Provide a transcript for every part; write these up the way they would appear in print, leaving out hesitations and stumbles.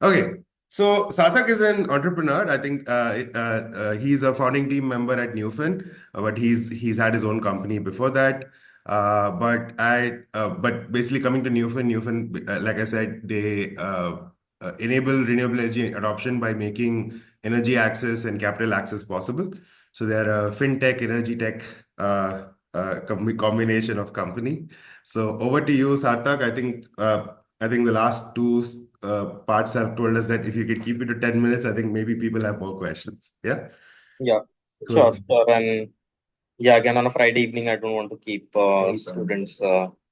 Okay. So Sarthak is an entrepreneur. I think he's a founding team member at Neufin, but he's had his own company before that. But basically coming to Neufin, like I said, they enable renewable energy adoption by making energy access and capital access possible. So they're a fintech, energy tech combination of company. So over to you, Sarthak. I think the last two parts have told us that if you could keep it to 10 minutes, I think maybe people have more questions. Yeah, Yeah, cool. sure. And yeah, again, on a Friday evening, I don't want to keep students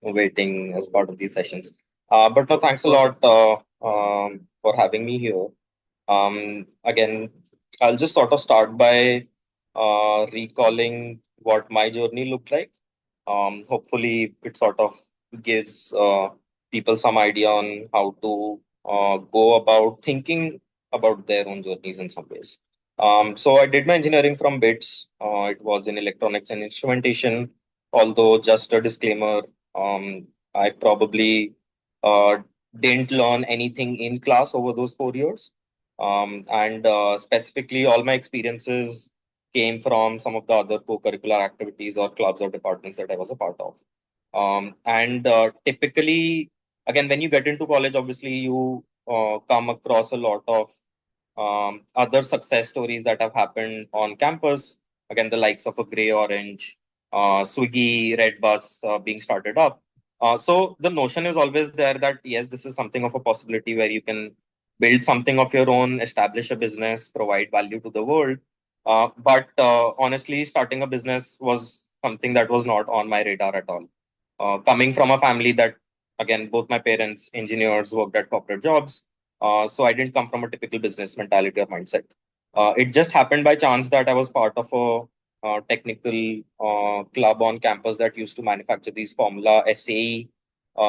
waiting as part of these sessions. But no, thanks a lot for having me here. Again, I'll just sort of start by recalling what my journey looked like. Hopefully, it sort of gives people some idea on how to go about thinking about their own journeys in some ways. So I did my engineering from BITS. It was in electronics and instrumentation. Although, just a disclaimer, I probably uh, didn't learn anything in class over those 4 years. And specifically, all my experiences came from some of the other co-curricular activities or clubs or departments that I was a part of. And typically, again, when you get into college, obviously you come across a lot of other success stories that have happened on campus. Again, the likes of a Gray Orange, Swiggy, Red Bus being started up. So the notion is always there that yes, this is something of a possibility where you can build something of your own, establish a business, provide value to the world. But honestly, starting a business was something that was not on my radar at all. Coming from a family that, again, both my parents, engineers, worked at corporate jobs. So I didn't come from a typical business mentality or mindset. It just happened by chance that I was part of a technical club on campus that used to manufacture these Formula SAE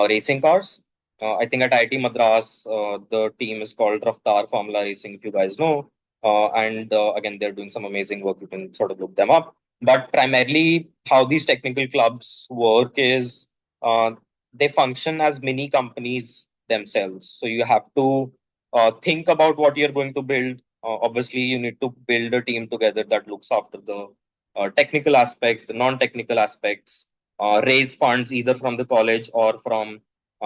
racing cars. I think at IIT Madras, the team is called Raftar Formula Racing, if you guys know. And again, they're doing some amazing work. You can sort of look them up. But primarily, how these technical clubs work is uh, they function as mini companies themselves. So you have to think about what you're going to build. Obviously, you need to build a team together that looks after the technical aspects, the non-technical aspects, raise funds either from the college or from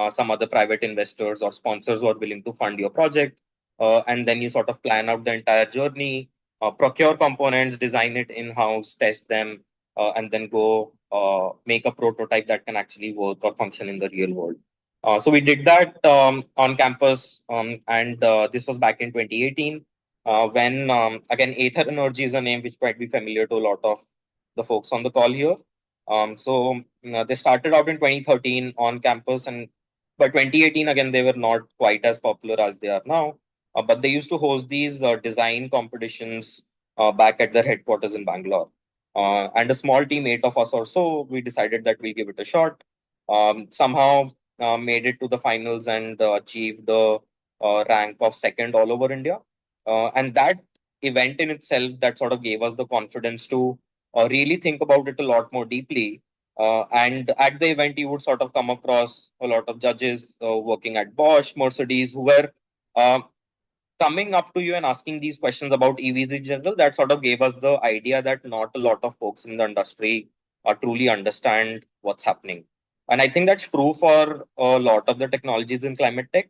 some other private investors or sponsors who are willing to fund your project. And then you sort of plan out the entire journey, procure components, design it in-house, test them, and then go make a prototype that can actually work or function in the real world. So we did that on campus, and this was back in 2018 when, again, Aether Energy is a name which might be familiar to a lot of the folks on the call here. So they started out in 2013 on campus, and by 2018, again, they were not quite as popular as they are now. But they used to host these design competitions back at their headquarters in Bangalore. And a small team, eight of us or so, we decided that we'll give it a shot. Somehow made it to the finals and achieved the rank of second all over India. And that event in itself that sort of gave us the confidence to really think about it a lot more deeply. And at the event, you would sort of come across a lot of judges working at Bosch, Mercedes, who were uh, coming up to you and asking these questions about EVs in general. That sort of gave us the idea that not a lot of folks in the industry truly understand what's happening. And I think that's true for a lot of the technologies in climate tech.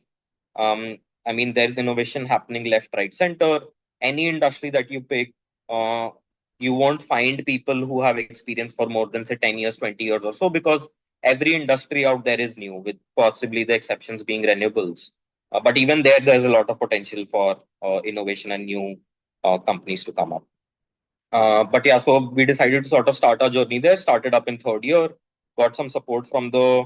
um, I mean, there's innovation happening left, right, center. Any industry that you pick, uh, you won't find people who have experience for more than, say, 10 years, 20 years or so, because every industry out there is new, with possibly the exceptions being renewables. But even there, there's a lot of potential for innovation and new companies to come up. But yeah, so we decided to sort of start our journey there, started up in third year, got some support from the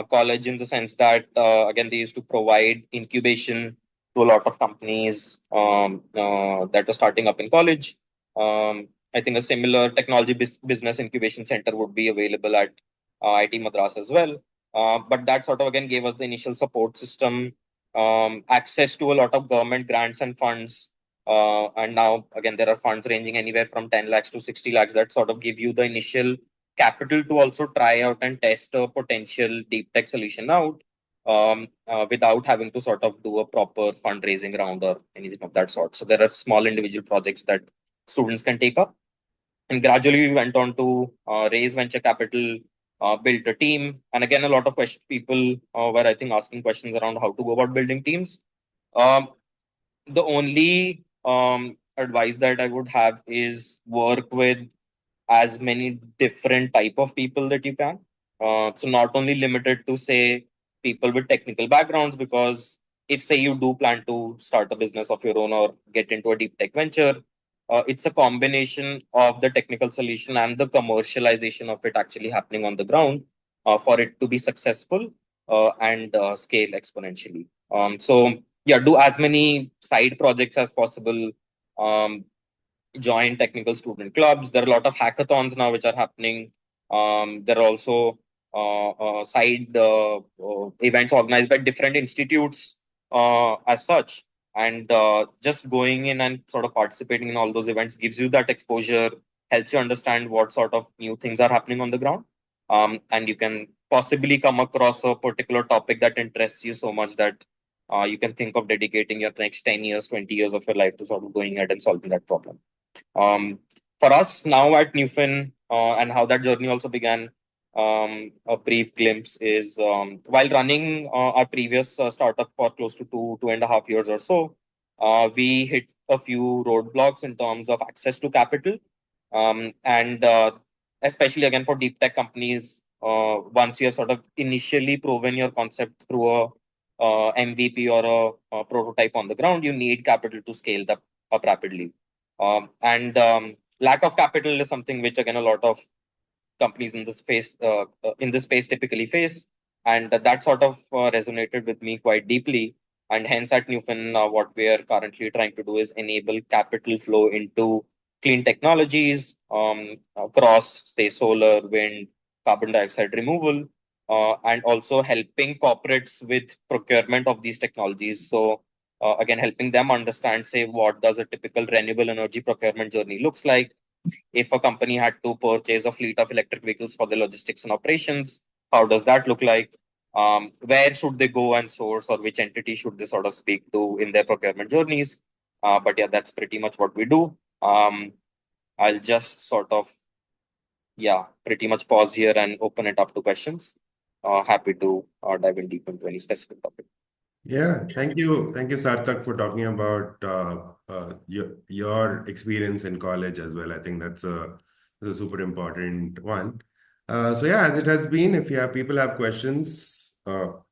college in the sense that, again, they used to provide incubation to a lot of companies that were starting up in college. I think a similar technology business incubation center would be available at IIT Madras as well. But that sort of, again, gave us the initial support system, access to a lot of government grants and funds. And now, again, there are funds ranging anywhere from 10 lakhs to 60 lakhs that sort of give you the initial capital to also try out and test a potential deep tech solution out. without having to sort of do a proper fundraising round or anything of that sort. So there are small individual projects that students can take up. And gradually we went on to raise venture capital, built a team. And again, a lot of people were, I think, asking questions around how to go about building teams. Um, the only advice that I would have is work with as many different type of people that you can. So not only limited to say people with technical backgrounds, because if say you do plan to start a business of your own or get into a deep tech venture, it's a combination of the technical solution and the commercialization of it actually happening on the ground for it to be successful and scale exponentially. So yeah, do as many side projects as possible. Um, Join technical student clubs. There are a lot of hackathons now which are happening. There are also side events organized by different institutes as such. And just going in and sort of participating in all those events gives you that exposure, helps you understand what sort of new things are happening on the ground. And you can possibly come across a particular topic that interests you so much that you can think of dedicating your next 10 years, 20 years of your life to sort of going ahead and solving that problem. For us now at Neufin, and how that journey also began, a brief glimpse is while running our previous startup for close to 2.5 years or so, we hit a few roadblocks in terms of access to capital. And especially again for deep tech companies, once you have sort of initially proven your concept through a MVP or a prototype on the ground, you need capital to scale that up rapidly. And lack of capital is something which again a lot of companies in this space typically face, and that sort of resonated with me quite deeply. And hence at Neufin, what we are currently trying to do is enable capital flow into clean technologies across, say, solar, wind, carbon dioxide removal, and also helping corporates with procurement of these technologies. So again, helping them understand, say, what does a typical renewable energy procurement journey looks like. If a company had to purchase a fleet of electric vehicles for the logistics and operations, how does that look like? Where should they go and source, or which entity should they sort of speak to in their procurement journeys? But yeah, that's pretty much what we do. I'll just sort of, yeah, pretty much pause here and open it up to questions. Happy to dive in deep into any specific topic. Yeah, thank you, Sarthak, for talking about your experience in college as well. I think that's a super important one. So yeah, as it has been, if you have people have questions,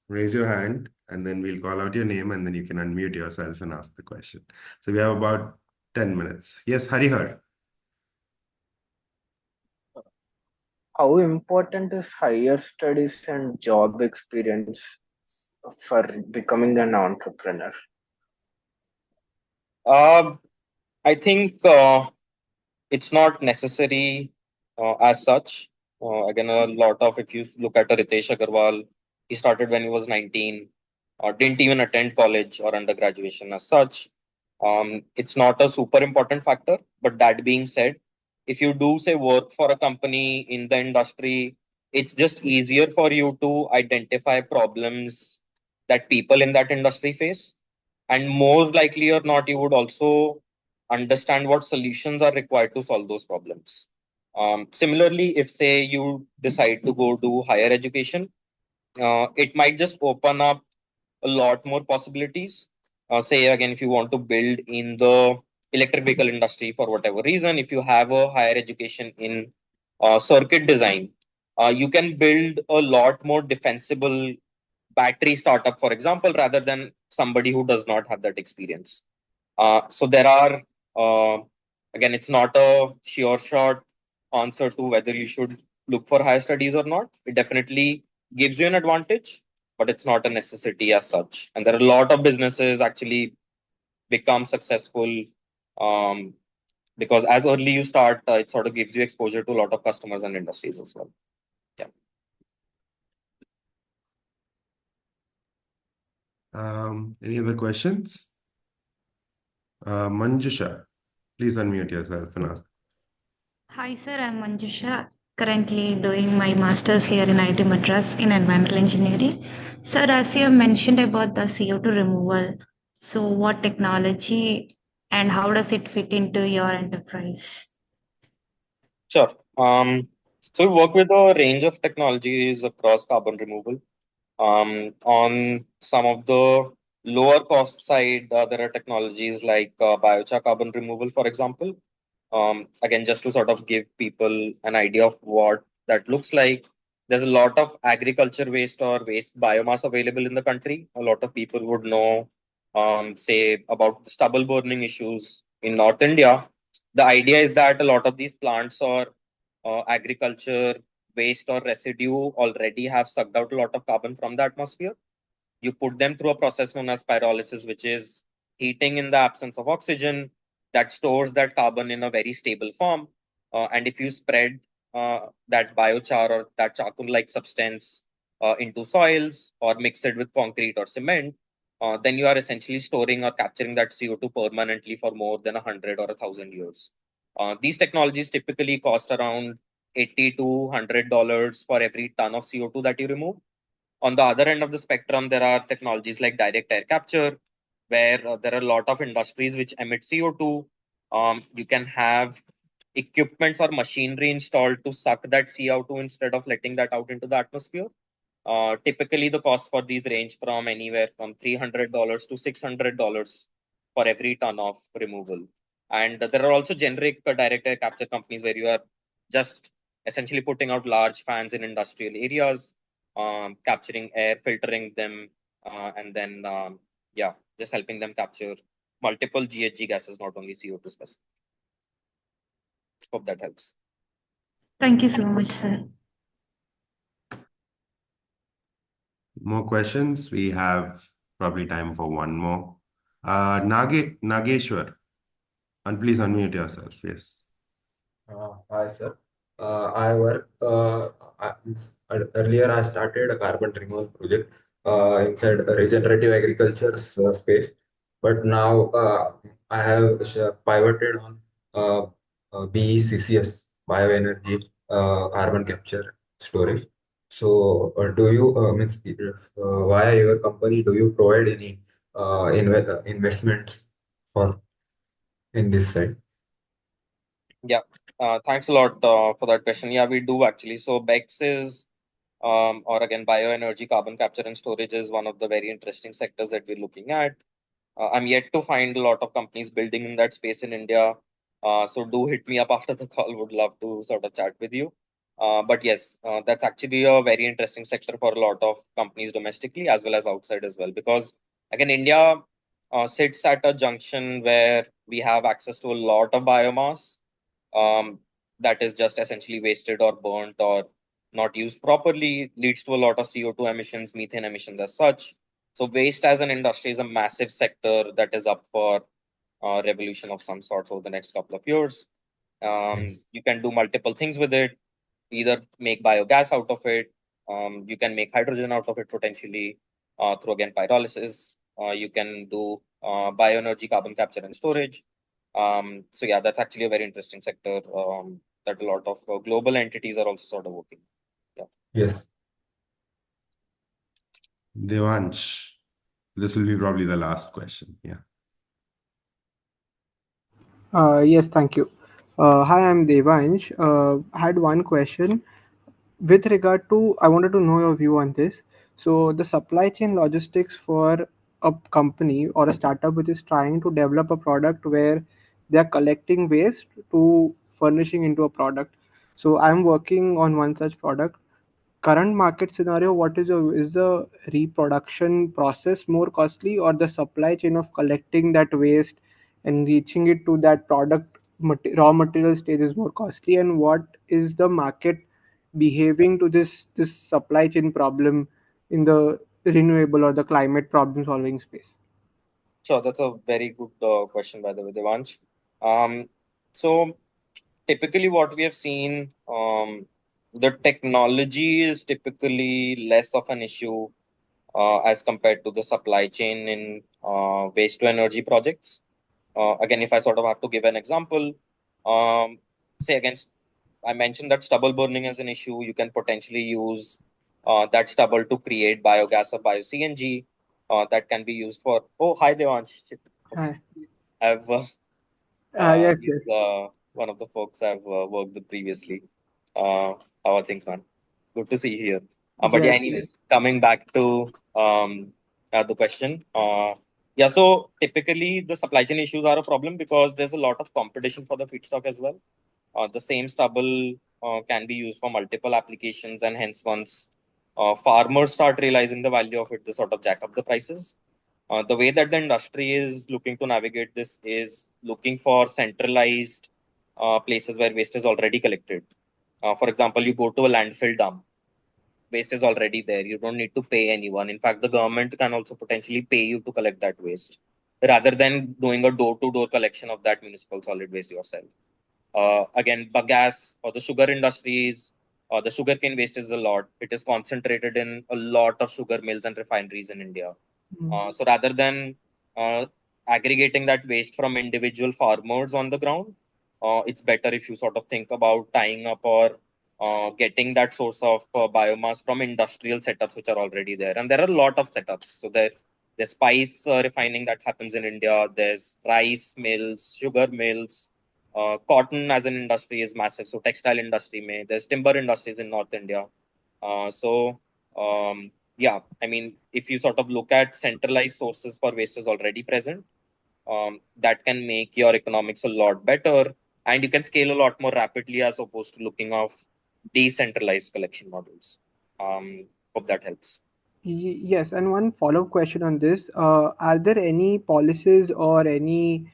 raise your hand, and then we'll call out your name, and then you can unmute yourself and ask the question. So we have about 10 minutes. Yes, Harihar. How important is higher studies and job experience for becoming an entrepreneur? Uh, I think it's not necessary as such. Again, a lot of, if you look at Ritesh Agarwal, he started when he was 19, didn't even attend college or undergraduation as such. It's not a super important factor. But that being said, if you do say work for a company in the industry, it's just easier for you to identify problems that people in that industry face. And more likely or not, you would also understand what solutions are required to solve those problems. Similarly, if say you decide to go do higher education, it might just open up a lot more possibilities. Say again, if you want to build in the electric vehicle industry for whatever reason, if you have a higher education in circuit design, you can build a lot more defensible battery startup, for example, rather than somebody who does not have that experience. So there are, again, it's not a sure shot answer to whether you should look for higher studies or not. It definitely gives you an advantage, but it's not a necessity as such. And there are a lot of businesses actually become successful um, because as early you start, it sort of gives you exposure to a lot of customers and industries as well. Yeah. Any other questions? Manjusha, please unmute yourself and ask. Hi, sir. I'm Manjusha. currently doing my master's here in IIT Madras in environmental engineering. Sir, as you have mentioned about the CO2 removal, so what technology and how does it fit into your enterprise? Sure. So we work with a range of technologies across carbon removal. On some of the lower cost side, there are technologies like biochar carbon removal, for example. Again, just to sort of give people an idea of what that looks like, there's a lot of agriculture waste or waste biomass available in the country. A lot of people would know, say, about the stubble burning issues in North India. The idea is that a lot of these plants or agriculture waste or residue already have sucked out a lot of carbon from the atmosphere. You put them through a process known as pyrolysis, which is heating in the absence of oxygen that stores that carbon in a very stable form. And if you spread that biochar or that charcoal-like substance into soils or mix it with concrete or cement, then you are essentially storing or capturing that CO2 permanently for more than 100 or 1,000 years. These technologies typically cost around $80 to $100 for every ton of CO2 that you remove. On the other end of the spectrum, there are technologies like direct air capture, where there are a lot of industries which emit CO2. You can have equipments or machinery installed to suck that CO2 instead of letting that out into the atmosphere. Typically, the cost for these range from anywhere from $300 to $600 for every ton of removal. And there are also generic direct air capture companies where you are just essentially putting out large fans in industrial areas, capturing air, filtering them, and then, yeah, just helping them capture multiple GHG gases, not only CO2 specific. Hope that helps. Thank you so much, sir. More questions? We have probably time for one more. Nageshwar, and please unmute yourself. Yes. Hi, sir. I work. Earlier, I started a carbon removal project inside a regenerative agriculture space, but now I have pivoted on BECCS, bioenergy, carbon capture storage. So, do you means via your company, do you provide any investments for in this side? Yeah, thanks a lot for that question. Yeah, we do actually. So BECS is, or again, bioenergy, carbon capture and storage is one of the very interesting sectors that we're looking at. I'm yet to find a lot of companies building in that space in India. So do hit me up after the call. Would love to sort of chat with you. But yes, that's actually a very interesting sector for a lot of companies domestically as well as outside as well. Because again, India sits at a junction where we have access to a lot of biomass um, that is just essentially wasted or burnt or not used properly, leads to a lot of CO2 emissions, methane emissions as such. So waste as an industry is a massive sector that is up for revolution of some sorts over the next couple of years. Yes. You can do multiple things with it, either make biogas out of it, you can make hydrogen out of it potentially through again pyrolysis. You can do bioenergy, carbon capture and storage. So yeah, that's actually a very interesting sector that a lot of global entities are also sort of working. Yeah. Yes. Devansh, this will be probably the last question. Yeah. Yes, thank you. Hi, I'm Devansh. I had one question with regard to, I wanted to know your view on this. So, the supply chain logistics for a company or a startup which is trying to develop a product where they are collecting waste to furnishing into a product. So, I'm working on one such product. Current market scenario, what is the reproduction process more costly, or the supply chain of collecting that waste and reaching it to that product raw material stage is more costly? And what is the market behaving to this supply chain problem in the renewable or the climate problem solving space? So that's a very good question, by the way, Devansh. So typically, what we have seen, the technology is typically less of an issue as compared to the supply chain in waste to energy projects. Again, if I sort of have to give an example, say against I mentioned that stubble burning is an issue. You can potentially use that stubble to create biogas or bio-CNG that can be used for. Oh, hi, Devansh. Hi. I've Yes, he's yes. one of the folks I've worked with previously. How are things, man? Good to see you here. But yeah, Yes, yes. anyways, coming back to the question. Yeah, so typically the supply chain issues are a problem because there's a lot of competition for the feedstock as well. The same stubble can be used for multiple applications, and hence once farmers start realizing the value of it, they sort of jack up the prices. The way that the industry is looking to navigate this is looking for centralized places where waste is already collected. For example, you go to a landfill dump, waste is already there. You don't need to pay anyone. In fact, the government can also potentially pay you to collect that waste rather than doing a door to door collection of that municipal solid waste yourself. Again, bagasse or the sugar industries, the sugarcane waste is a lot. It is concentrated in a lot of sugar mills and refineries in India. So rather than uh, aggregating that waste from individual farmers on the ground, it's better if you sort of think about tying up or getting that source of biomass from industrial setups which are already there. And there are a lot of setups. So there's spice refining that happens in India. There's rice mills, sugar mills. Cotton as an industry is massive. So textile industry may. There's timber industries in North India. So yeah, I mean, if you sort of look at centralized sources for waste is already present, that can make your economics a lot better, and you can scale a lot more rapidly as opposed to looking of decentralized collection models. Hope that helps. Yes, and one follow-up question on this. Are there any policies or any,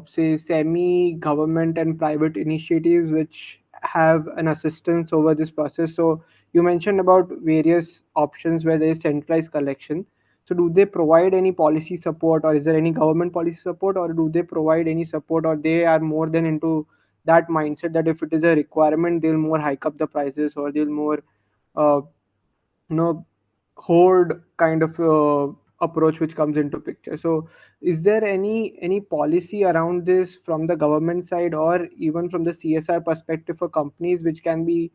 say, semi-government and private initiatives which have an assistance over this process? So you mentioned about various options where there is centralized collection. So do they provide any policy support, or is there any government policy support, or do they provide any support, or they are more than into that mindset that if it is a requirement, they'll more hike up the prices, or they'll more uh, you know horde kind of approach which comes into picture. So is there any policy around this from the government side or even from the CSR perspective for companies which can be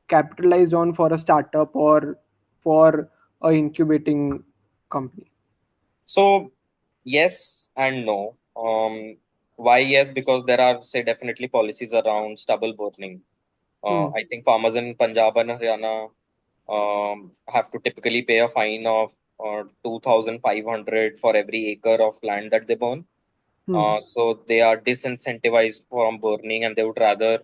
capitalized on for a startup or for a incubating company? So yes and no. Why yes? Because there are, say, definitely policies around stubble burning. Hmm. I think farmers in Punjab and Haryana have to typically pay a fine of 2,500 for every acre of land that they burn. Hmm. So they are disincentivized from burning, and they would rather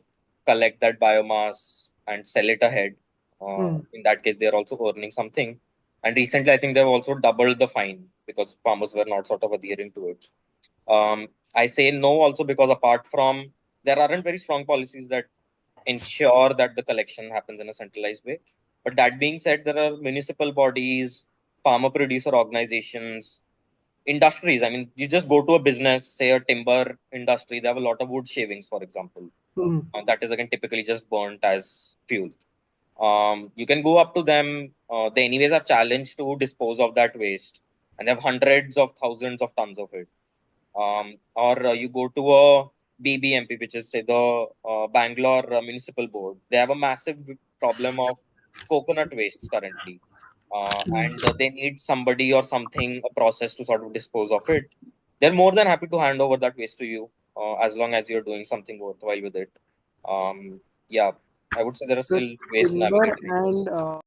collect that biomass and sell it ahead. Hmm. In that case, they are also earning something. And recently, I think they've also doubled the fine because farmers were not sort of adhering to it. I say no also because apart from there aren't very strong policies that ensure that the collection happens in a centralized way. But that being said, there are municipal bodies, farmer producer organizations, industries. I mean, you just go to a business, say a timber industry, they have a lot of wood shavings, for example. Hmm. That is again typically just burnt as fuel. You can go up to them. They anyways are challenged to dispose of that waste, and they have hundreds of thousands of tons of it. Or you go to a BBMP, which is say the Bangalore Municipal Board. They have a massive problem of coconut wastes currently, and they need somebody or something, a process to sort of dispose of it. They're more than happy to hand over that waste to you as long as you're doing something worthwhile with it. Yeah, I would say there are So still ways to timber navigate around and this.